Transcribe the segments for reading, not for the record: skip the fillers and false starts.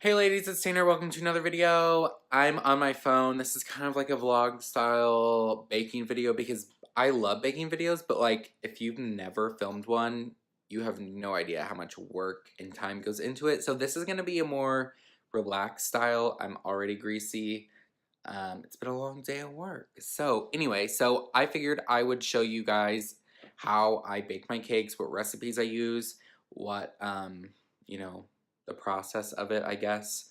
Hey ladies, it's Tanner. Welcome to another video. I'm on my phone. This is kind of like a vlog style baking video because I love baking videos, but like if you've never filmed one, you have no idea how much work and time goes into it. So this is going to be a more relaxed style. I'm already greasy. It's been a long day at work. So anyway, I figured I would show you guys how I bake my cakes, what recipes I use, what, you know, the process of it, I guess.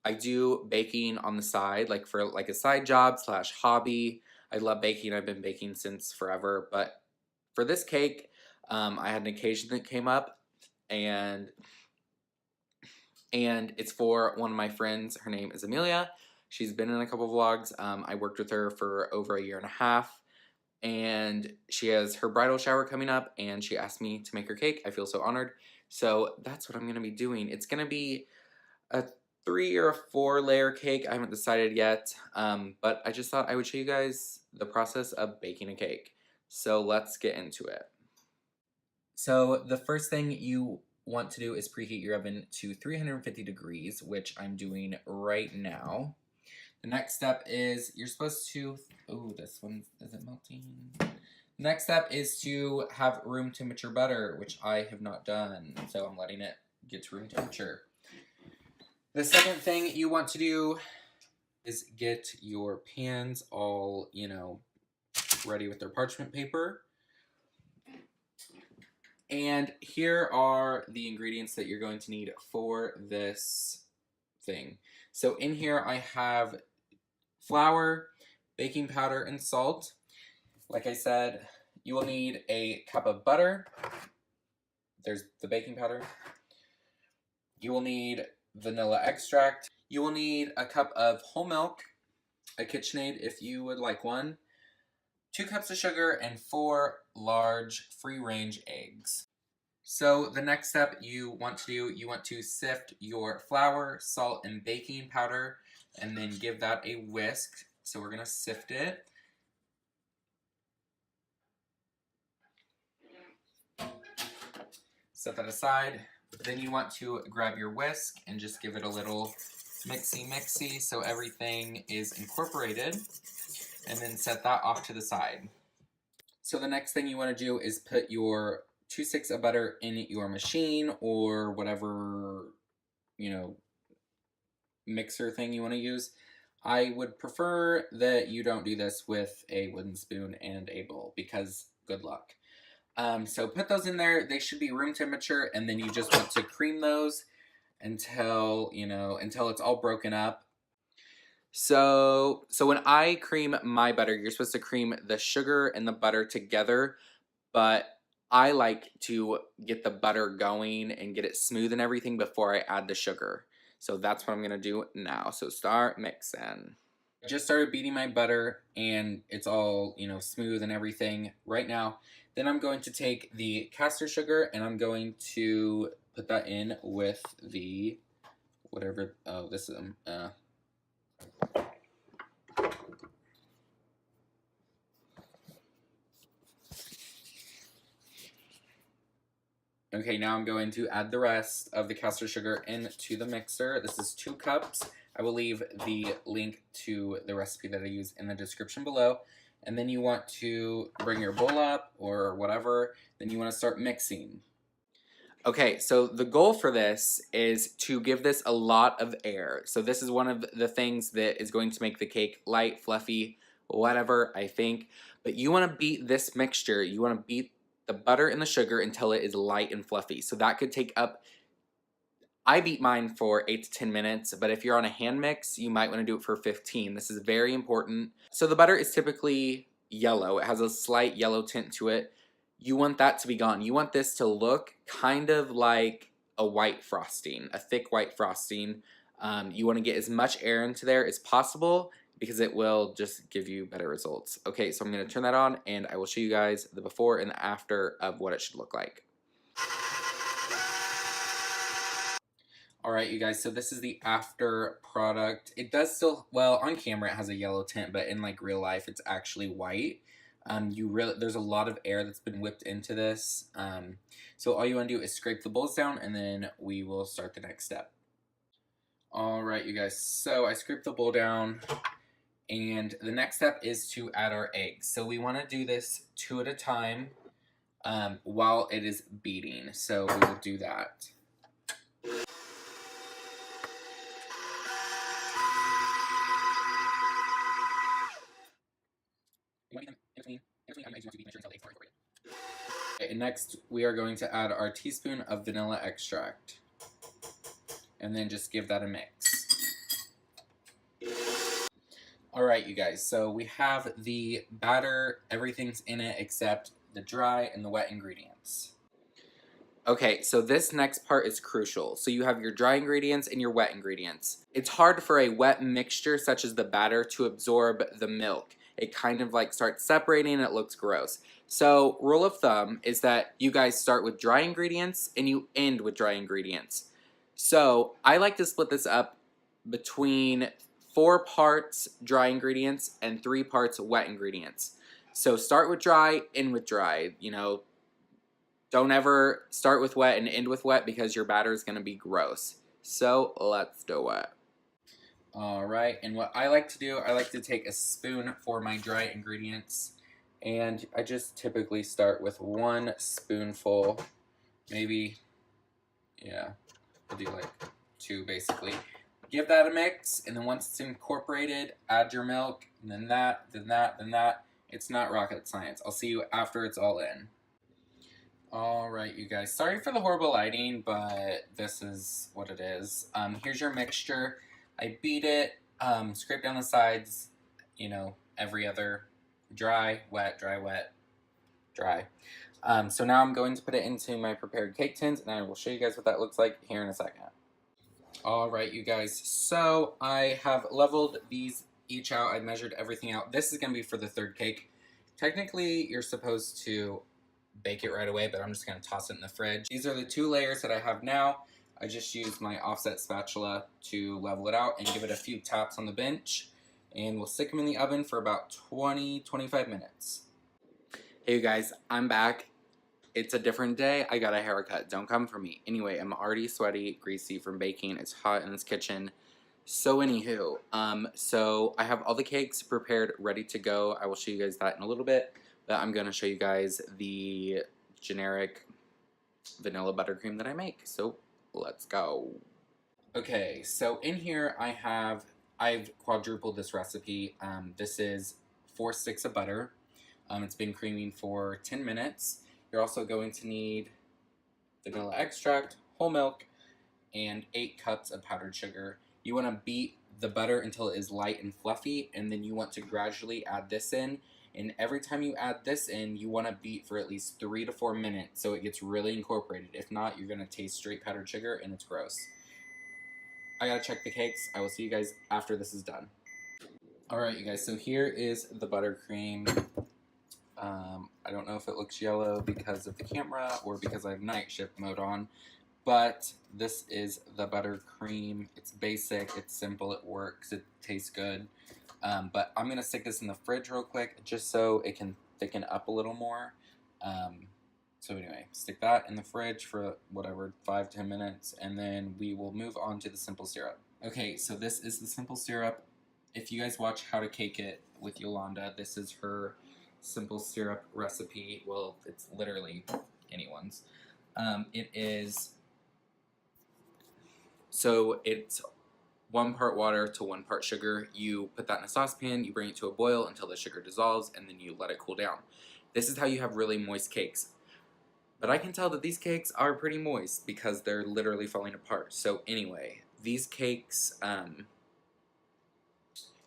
I do baking on the side, like for like a side job slash hobby. I love baking. I've been baking since forever. But for this cake, I had an occasion that came up, and it's for one of my friends. Her name is Amelia. She's been in a couple vlogs. I worked with her for over a year and a half, and she has her bridal shower coming up, and she asked me to make her cake. I feel so honored. So that's what I'm going to be doing. It's going to be a 3 or a 4 layer cake. I haven't decided yet, but I just thought I would show you guys the process of baking a cake. So let's get into it. So the first thing you want to do is preheat your oven to 350 degrees, which I'm doing right now. The next step is you're supposed to, oh, this one, is it melting? Next step is to have room temperature butter, which I have not done, so I'm letting it get to room temperature. The second thing you want to do is get your pans all, ready with their parchment paper. And here are the ingredients that you're going to need for this thing. So in here I have flour, baking powder, and salt. Like I said, you will need a cup of butter. There's the baking powder. You will need vanilla extract. You will need a cup of whole milk, a KitchenAid if you would like one, 2 cups of sugar, and 4 large free-range eggs. So the next step you want to do, you want to sift your flour, salt, and baking powder, and then give that a whisk. So we're going to sift it. Set that aside. Then you want to grab your whisk and just give it a little mixy so everything is incorporated, and then set that off to the side. So the next thing you want to do is put your 2 sticks of butter in your machine or whatever, mixer thing you want to use. I would prefer that you don't do this with a wooden spoon and a bowl because good luck. So put those in there. They should be room temperature, and then you just want to cream those until it's all broken up. So when I cream my butter, you're supposed to cream the sugar and the butter together, but I like to get the butter going and get it smooth and everything before I add the sugar. So that's what I'm gonna do now. So start mixing. I just started beating my butter and it's all, smooth and everything right now. Then I'm going to take the caster sugar and I'm going to put that in with the whatever, oh, this is, Okay, now I'm going to add the rest of the caster sugar into the mixer. This is 2 cups. I will leave the link to the recipe that I use in the description below. And then you want to bring your bowl up or whatever. Then you want to start mixing. Okay, so the goal for this is to give this a lot of air. So this is one of the things that is going to make the cake light, fluffy, whatever, I think. But you want to beat this mixture. You want to beat the butter and the sugar until it is light and fluffy. So that could take up, I beat mine for 8 to 10 minutes, but if you're on a hand mix, you might want to do it for 15. This is very important. So the butter is typically yellow. It has a slight yellow tint to it. You want that to be gone. You want this to look kind of like a white frosting, a thick white frosting. You want to get as much air into there as possible because it will just give you better results. Okay, so I'm going to turn that on and I will show you guys the before and the after of what it should look like. Alright you guys, so this is the after product. It does still, well, on camera it has a yellow tint, but in like real life it's actually white. There's a lot of air that's been whipped into this. So all you want to do is scrape the bowls down and then we will start the next step. Alright, you guys, so I scraped the bowl down, and the next step is to add our eggs. So we want to do this 2 at a time while it is beating. So we will do that. Okay, and next we are going to add our teaspoon of vanilla extract. And then just give that a mix. Alright, you guys, so we have the batter, everything's in it except the dry and the wet ingredients. Okay, so this next part is crucial. So you have your dry ingredients and your wet ingredients. It's hard for a wet mixture such as the batter to absorb the milk. It kind of like starts separating and it looks gross. So rule of thumb is that you guys start with dry ingredients and you end with dry ingredients. So I like to split this up between 4 parts dry ingredients and 3 parts wet ingredients. So start with dry, end with dry. You know, don't ever start with wet and end with wet because your batter is going to be gross. So let's do it. Alright, and what I like to do, I like to take a spoon for my dry ingredients. And I just typically start with 1 spoonful, maybe, yeah, I'll do like 2 basically. Give that a mix, and then once it's incorporated, add your milk, and then that, then that, then that. It's not rocket science. I'll see you after it's all in. Alright, you guys. Sorry for the horrible lighting, but this is what it is. Here's your mixture. I beat it, scrape down the sides, you know, every other dry, wet, dry, wet, dry. So now I'm going to put it into my prepared cake tins, and I will show you guys what that looks like here in a second. Alright, you guys, so I have leveled these each out. I measured everything out. This is going to be for the 3rd cake. Technically, you're supposed to bake it right away, but I'm just going to toss it in the fridge. These are the 2 layers that I have now. I just used my offset spatula to level it out and give it a few taps on the bench. And we'll stick them in the oven for about 20-25 minutes. Hey you guys, I'm back. It's a different day. I got a haircut. Don't come for me. Anyway, I'm already sweaty, greasy from baking. It's hot in this kitchen. So anywho, so I have all the cakes prepared, ready to go. I will show you guys that in a little bit. But I'm going to show you guys the generic vanilla buttercream that I make. So let's go. Okay, so in here I've quadrupled this recipe. This is 4 sticks of butter. It's been creaming for 10 minutes. You're also going to need vanilla extract, whole milk, and 8 cups of powdered sugar. You want to beat the butter until it is light and fluffy, and then you want to gradually add this in. And every time you add this in, you want to beat for at least 3 to 4 minutes so it gets really incorporated. If not, you're going to taste straight powdered sugar and it's gross. I gotta check the cakes. I will see you guys after this is done. Alright, you guys, so here is the buttercream. I don't know if it looks yellow because of the camera or because I have night shift mode on, but this is the buttercream. It's basic, it's simple, it works, it tastes good. But I'm going to stick this in the fridge real quick just so it can thicken up a little more. So anyway, stick that in the fridge for whatever, 5-10 minutes, and then we will move on to the simple syrup. Okay, so this is the simple syrup. If you guys watch How to Cake It with Yolanda, this is her simple syrup recipe. Well, it's literally anyone's. So it's 1 part water to 1 part sugar. You put that in a saucepan, you bring it to a boil until the sugar dissolves, and then you let it cool down. This is how you have really moist cakes. But I can tell that these cakes are pretty moist because they're literally falling apart. So anyway, these cakes,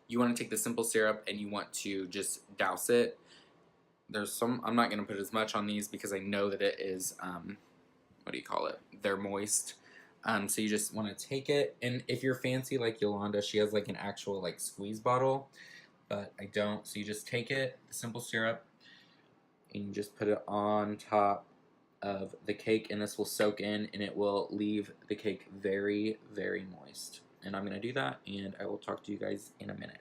you want to take the simple syrup and you want to just douse it. There's some, I'm not going to put as much on these because I know that it is, they're moist. So you just want to take it, and if you're fancy like Yolanda, she has like an actual like squeeze bottle, but I don't. So you just take it, simple syrup, and you just put it on top of the cake, and this will soak in, and it will leave the cake very, very moist. And I'm going to do that, and I will talk to you guys in a minute.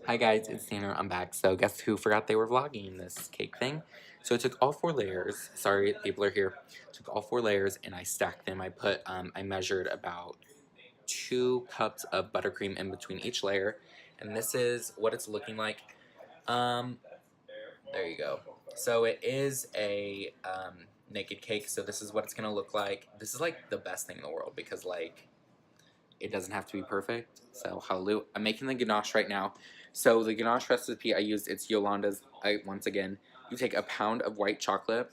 Hi guys, it's Tanner. I'm back. So guess who forgot they were vlogging this cake thing? So I took all 4 layers. Sorry, people are here. Took all 4 layers and I stacked them. I measured about 2 cups of buttercream in between each layer, and this is what it's looking like. There you go. So it is a naked cake, so this is what it's gonna look like. This is like the best thing in the world because like it doesn't have to be perfect. So hallelujah. I'm making the ganache right now. So the ganache recipe I used, it's Yolanda's. Once again, you take a pound of white chocolate,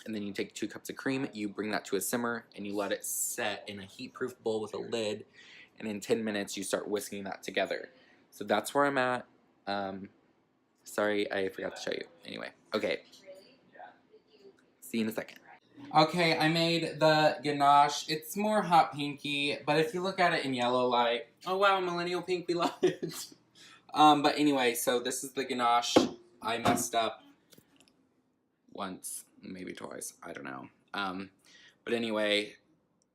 and then you take 2 cups of cream. You bring that to a simmer, and you let it set in a heat-proof bowl with a lid. And in 10 minutes, you start whisking that together. So that's where I'm at. Sorry, I forgot to show you. Anyway, okay. See you in a second. Okay, I made the ganache. It's more hot pinky, but if you look at it in yellow light, oh wow, millennial pink, we love it. But anyway, so this is the ganache. I messed up once, maybe twice, I don't know. But anyway,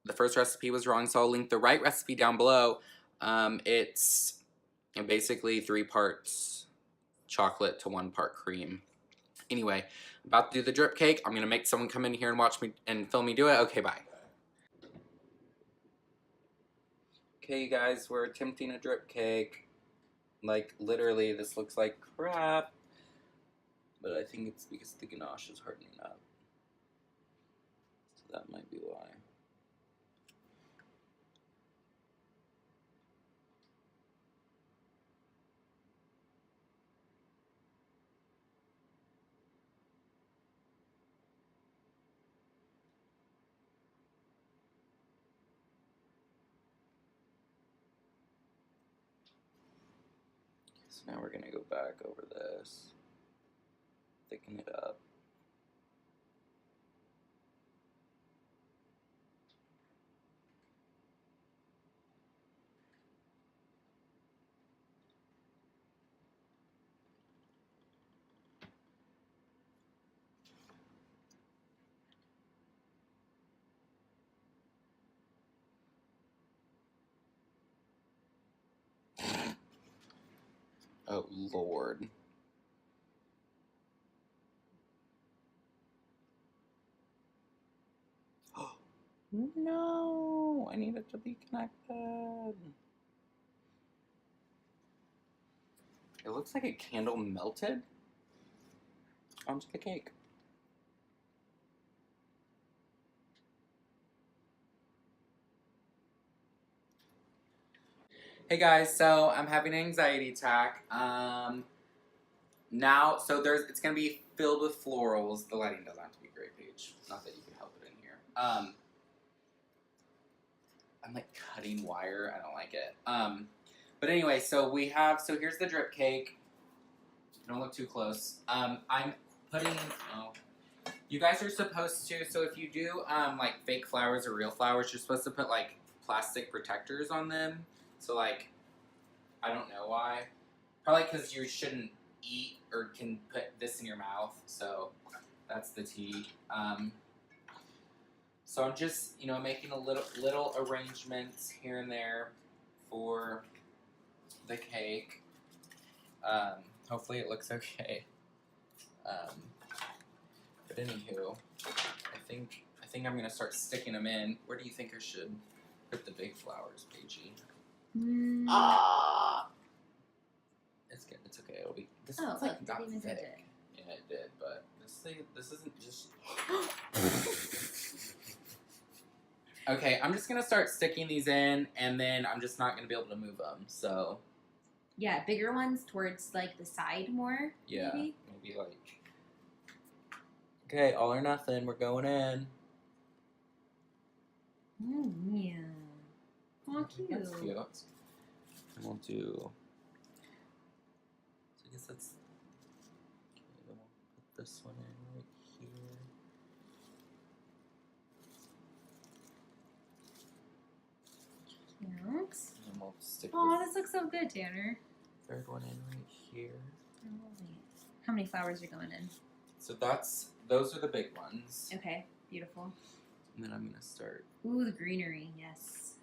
the first recipe was wrong, so I'll link the right recipe down below. It's basically 3 parts chocolate to 1 part cream. Anyway, I'm about to do the drip cake. I'm gonna make someone come in here and watch me and film me do it. Okay, bye. Okay, you guys, we're attempting a drip cake. Like, literally, this looks like crap. But I think it's because the ganache is hardening up. So that might be why. So now we're gonna go back over this, thicken it up. Oh, Lord. No, I need it to be connected. It looks like a candle melted onto the cake. Hey guys, so I'm having an anxiety attack. Now, so it's gonna be filled with florals. The lighting doesn't have to be great, Paige. Not that you can help it in here. I'm like cutting wire. I don't like it. But anyway, so here's the drip cake. Don't look too close. I'm putting, you guys are supposed to, so if you do, like fake flowers or real flowers, you're supposed to put like plastic protectors on them. So like, I don't know why. Probably because you shouldn't eat or can put this in your mouth. So that's the tea. So I'm just, making a little arrangements here and there for the cake. Hopefully it looks okay. But anywho, I think I'm gonna start sticking them in. Where do you think I should put the big flowers, Paigey? Ah! It's good. It's okay. It'll be. This one's like got thick. Yeah, it did, but this isn't just. Okay, I'm just gonna start sticking these in, and then I'm just not gonna be able to move them. So. Yeah, bigger ones towards like the side more. Yeah, maybe like. Okay, all or nothing. We're going in. Oh yeah. Oh, cute. That's cute. And we'll do. So I guess that's. Okay, then we'll put this one in right here. Thanks. And we'll stick. Oh, this looks so good, Tanner. Third one in right here. How many flowers are going in? So those are the big ones. Okay, beautiful. And then I'm gonna start. Ooh, the greenery, yes.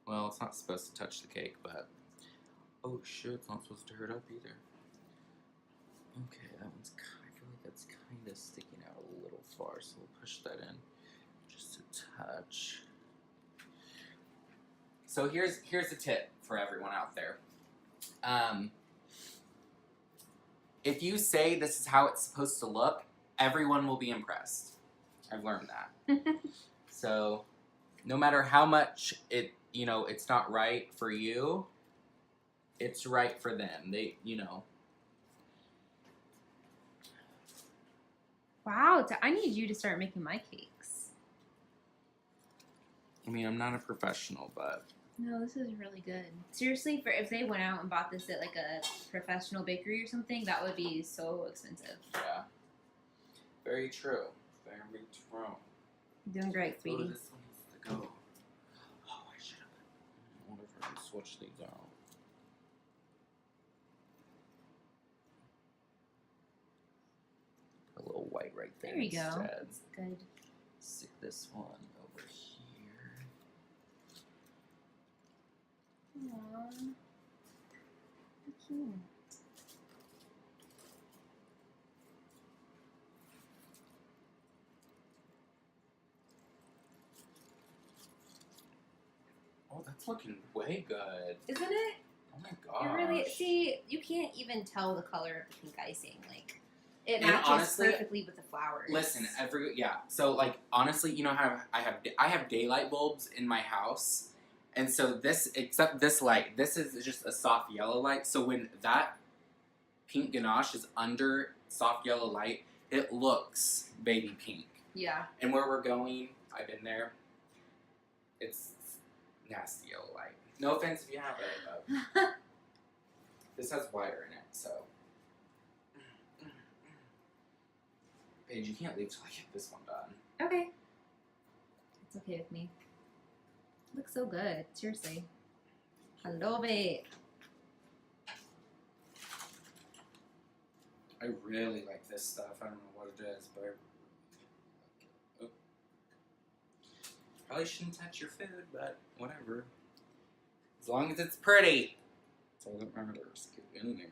Well, it's not supposed to touch the cake, but oh shit, it's not supposed to hurt up either. Okay, that one's. I feel like that's kind of sticking out a little far, so we'll push that in Just a touch. So here's a tip for everyone out there. If you say this is how it's supposed to look, everyone will be impressed. I've learned that. So no matter how much it's not right for you, it's right for them. Wow, I need you to start making my cakes. I mean, I'm not a professional, but No, this is really good. Seriously, if they went out and bought this at like a professional bakery or something, that would be so expensive. yeah. Very true. Very true. You're doing great, Oh, sweetie. this one needs to go. Oh, I should have. I wonder if I can switch these out. Put a little white right there. There you go. Instead. That's good. Stick this one over here. Aww. How cute. Oh, that's looking way good. Isn't it? Oh my gosh. It really. See, you can't even tell the color of the pink icing. Like, it And matches honestly, perfectly with the flowers. Listen, so like honestly, you know how I have daylight bulbs in my house, and so except this light, this is just a soft yellow light. So when that pink ganache is under soft yellow light, it looks baby pink. Yeah. And where we're going, I've been there. It's nasty yellow light. No offense if you have it, but this has wire in it, so. Paige, you can't leave till I get this one done. Okay. It's okay with me. It looks so good. Seriously. I love it. I really like this stuff. I don't know what it is, but I really like it. Probably shouldn't touch your food, but whatever. As long as it's pretty. That's all that matters. Get in there.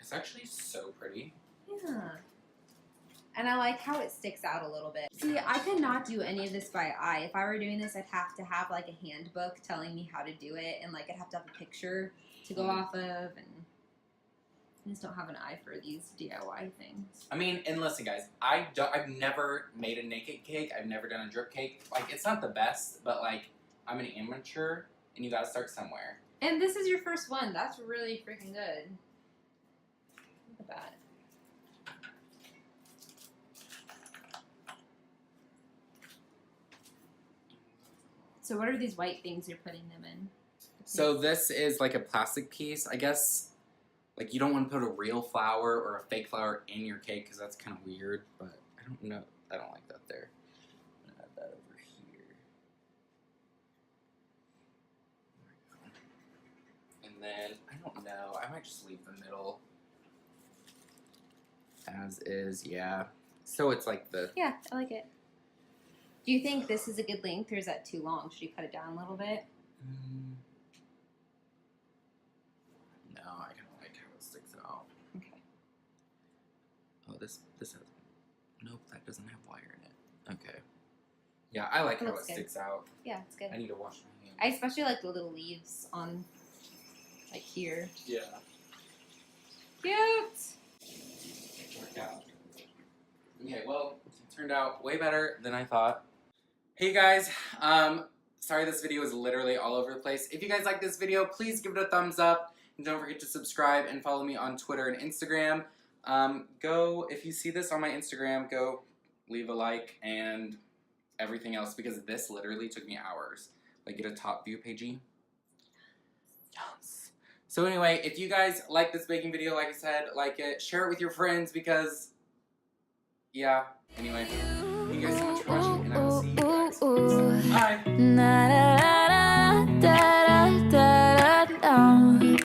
It's actually so pretty. Yeah. And I like how it sticks out a little bit. See, I could not do any of this by eye. If I were doing this, I'd have to have like a handbook telling me how to do it, and like I'd have to have a picture to go off of, and I just don't have an eye for these DIY things. I mean, and listen, guys, I've never made a naked cake. I've never done a drip cake. Like, it's not the best, but like, I'm an amateur, and you gotta start somewhere. And this is your first one. That's really freaking good. Look at that. So what are these white things you're putting them in? So this is like a plastic piece. I guess, like, you don't want to put a real flower or a fake flower in your cake because that's kind of weird, but I don't know. I don't like that there. I'm gonna add that over here. There we go. And then, I don't know. I might just leave the middle as is, yeah. So it's like the... Yeah, I like it. Do you think this is a good length, or is that too long? Should you cut it down a little bit? No, I kind of like how it sticks out. Okay. Oh, this has... Nope, that doesn't have wire in it. Okay. Yeah, I like how it sticks out. Yeah, it's good. I need to wash my hands. I especially like the little leaves on, like, here. Yeah. Cute! Worked out. Okay, well, it turned out way better than I thought. Hey guys, sorry this video is literally all over the place. If you guys like this video, please give it a thumbs up. And don't forget to subscribe and follow me on Twitter and Instagram. If you see this on my Instagram, go leave a like and everything else, because this literally took me hours. Like, get a top view, Paigey. Yes. So anyway, if you guys like this baking video, like I said, like it, share it with your friends, because, yeah. Anyway, thank you guys so much for watching, and I will see you guys next time. Bye!